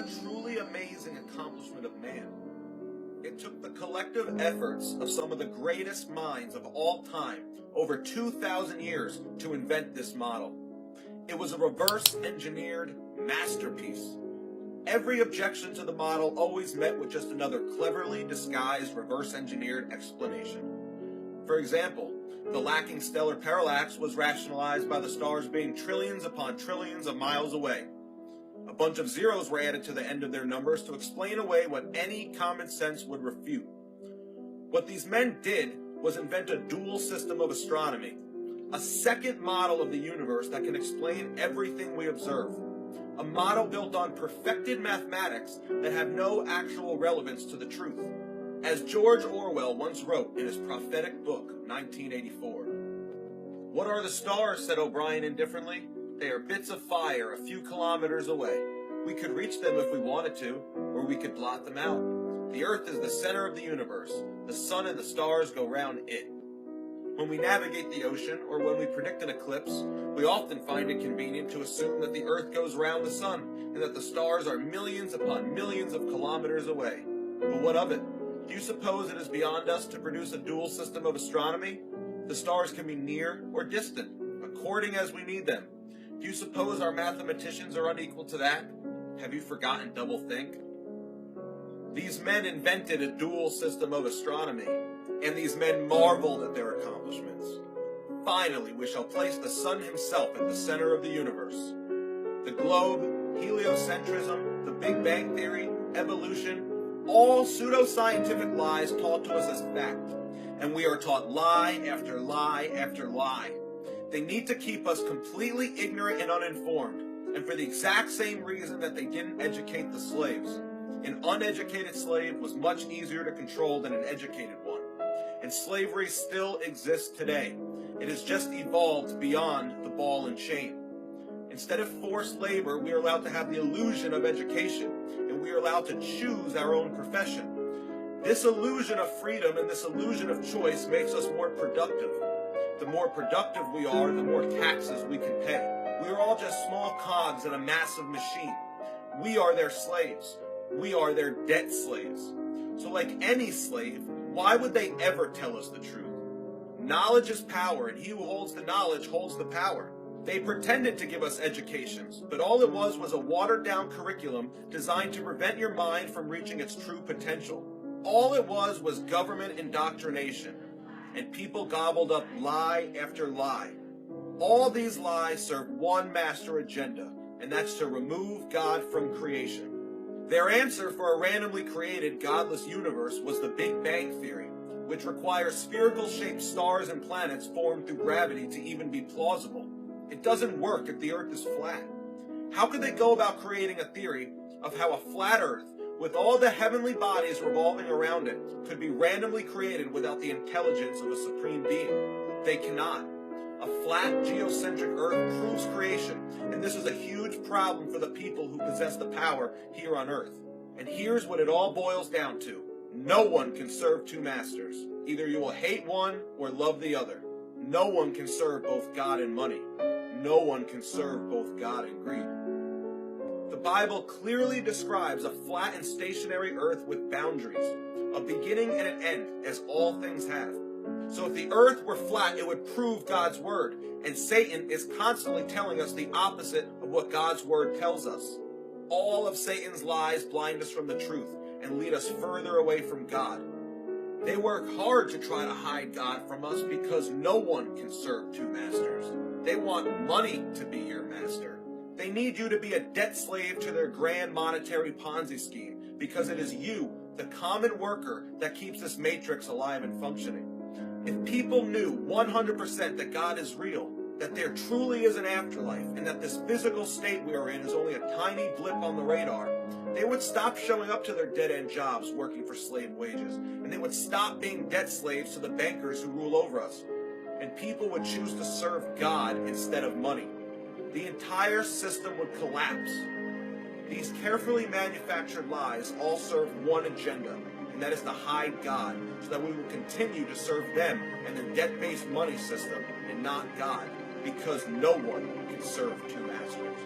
a truly amazing accomplishment of man. It took the collective efforts of some of the greatest minds of all time, over 2,000 years, to invent this model. It was a reverse-engineered masterpiece. Every objection to the model always met with just another cleverly disguised reverse-engineered explanation. For example, the lacking stellar parallax was rationalized by the stars being trillions upon trillions of miles away. A bunch of zeros were added to the end of their numbers to explain away what any common sense would refute. What these men did was invent a dual system of astronomy, a second model of the universe that can explain everything we observe, a model built on perfected mathematics that have no actual relevance to the truth. As George Orwell once wrote in his prophetic book, 1984, "What are the stars?" said O'Brien indifferently. "They are bits of fire a few kilometers away. We could reach them if we wanted to, or we could blot them out. The Earth is the center of the universe. The sun and the stars go round it." When we navigate the ocean, or when we predict an eclipse, we often find it convenient to assume that the Earth goes round the sun, and that the stars are millions upon millions of kilometers away. But what of it? Do you suppose it is beyond us to produce a dual system of astronomy? The stars can be near or distant, according as we need them. Do you suppose our mathematicians are unequal to that? Have you forgotten doublethink? These men invented a dual system of astronomy, and these men marveled at their accomplishments. Finally, we shall place the sun himself at the center of the universe. The globe, heliocentrism, the Big Bang Theory, evolution, all pseudoscientific lies taught to us as fact, and we are taught lie after lie after lie. They need to keep us completely ignorant and uninformed, and for the exact same reason that they didn't educate the slaves. An uneducated slave was much easier to control than an educated one, and slavery still exists today. It has just evolved beyond the ball and chain. Instead of forced labor, we are allowed to have the illusion of education, and we are allowed to choose our own profession. This illusion of freedom and this illusion of choice makes us more productive. The more productive we are, the more taxes we can pay. We are all just small cogs in a massive machine. We are their slaves. We are their debt slaves. So like any slave, why would they ever tell us the truth? Knowledge is power, and he who holds the knowledge holds the power. They pretended to give us educations, but all it was a watered-down curriculum designed to prevent your mind from reaching its true potential. All it was government indoctrination, and people gobbled up lie after lie. All these lies serve one master agenda, and that's to remove God from creation. Their answer for a randomly created, godless universe was the Big Bang Theory, which requires spherical-shaped stars and planets formed through gravity to even be plausible. It doesn't work if the Earth is flat. How could they go about creating a theory of how a flat Earth, with all the heavenly bodies revolving around it, could be randomly created without the intelligence of a supreme being? They cannot. A flat, geocentric Earth proves creation, and this is a huge problem for the people who possess the power here on Earth. And here's what it all boils down to. No one can serve two masters. Either you will hate one or love the other. No one can serve both God and money. No one can serve both God and greed. The Bible clearly describes a flat and stationary earth with boundaries, a beginning and an end, as all things have. So if the earth were flat, it would prove God's word, and Satan is constantly telling us the opposite of what God's word tells us. All of Satan's lies blind us from the truth and lead us further away from God. They work hard to try to hide God from us because no one can serve two masters. They want money to be your master. They need you to be a debt slave to their grand monetary Ponzi scheme because it is you, the common worker, that keeps this matrix alive and functioning. If people knew 100% that God is real, that there truly is an afterlife, and that this physical state we are in is only a tiny blip on the radar, they would stop showing up to their dead-end jobs working for slave wages, and they would stop being debt slaves to the bankers who rule over us, and people would choose to serve God instead of money. The entire system would collapse. These carefully manufactured lies all serve one agenda, and that is to hide God, so that we will continue to serve them and the debt-based money system and not God, because no one can serve two masters.